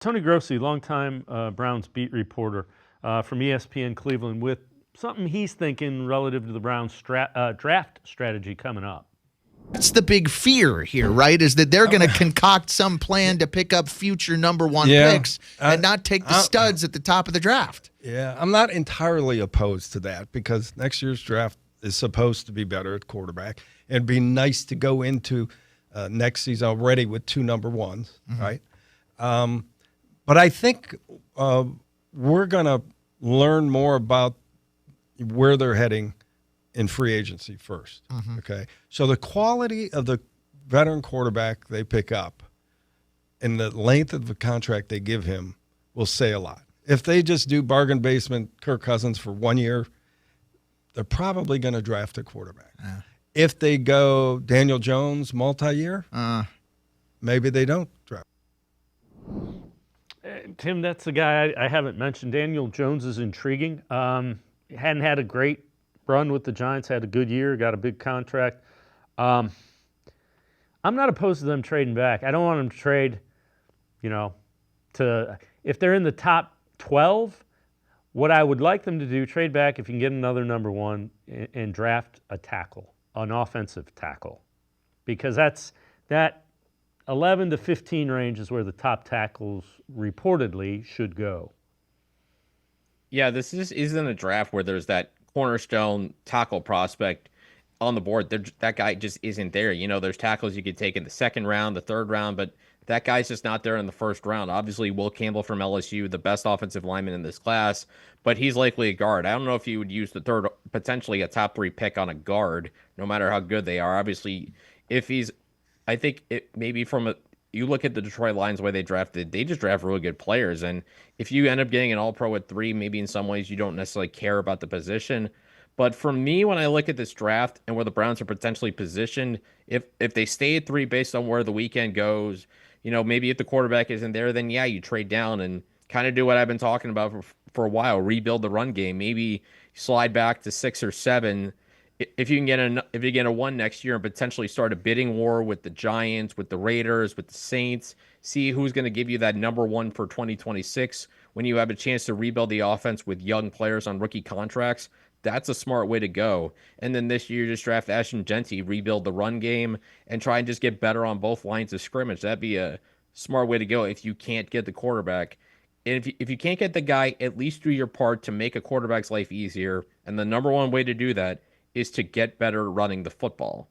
Tony Grossi, longtime Browns beat reporter from ESPN Cleveland, with something he's thinking relative to the Browns draft strategy coming up. That's the big fear here, right? Is that they're going to concoct some plan to pick up future number one picks and not take the studs at the top of the draft. Yeah, I'm not entirely opposed to that because next year's draft is supposed to be better at quarterback. It'd be nice to go into next season already with 2 number ones, right? But I think we're going to learn more about where they're heading in free agency first, okay? So the quality of the veteran quarterback they pick up and the length of the contract they give him will say a lot. If they just do bargain basement Kirk Cousins for 1 year, they're probably going to draft a quarterback. If they go Daniel Jones multi-year, maybe they don't draft. Tim, that's the guy I haven't mentioned. Daniel Jones is intriguing. Hadn't had a great run with the Giants, had a good year, got a big contract. I'm not opposed to them trading back. I don't want them to trade, if they're in the top 12, what I would like them to do, trade back if you can get another number one and draft a tackle, an offensive tackle. Because that 11 to 15 range is where the top tackles reportedly should go. Yeah, this just isn't a draft where there's that cornerstone tackle prospect on the board. That guy just isn't there. There's tackles you could take in the second round, the third round, but that guy's just not there in the first round. Obviously, Will Campbell from LSU, the best offensive lineman in this class, but he's likely a guard. I don't know if you would use the third, potentially a top 3 pick on a guard, no matter how good they are. Obviously, I think it maybe you look at the Detroit Lions, the way they drafted, they just draft really good players. And if you end up getting an all-pro at 3, maybe in some ways you don't necessarily care about the position. But for me, when I look at this draft and where the Browns are potentially positioned, if they stay at 3 based on where the weekend goes, maybe if the quarterback isn't there, then yeah, you trade down and kind of do what I've been talking about for a while, rebuild the run game. Maybe slide back to 6 or 7. If you get a 1 next year and potentially start a bidding war with the Giants, with the Raiders, with the Saints, see who's going to give you that number 1 for 2026 when you have a chance to rebuild the offense with young players on rookie contracts. That's a smart way to go. And then this year, just draft Ashton Genty, rebuild the run game, and try and just get better on both lines of scrimmage. That'd be a smart way to go if you can't get the quarterback. And if you can't get the guy, at least do your part to make a quarterback's life easier. And the number 1 way to do that is to get better running the football.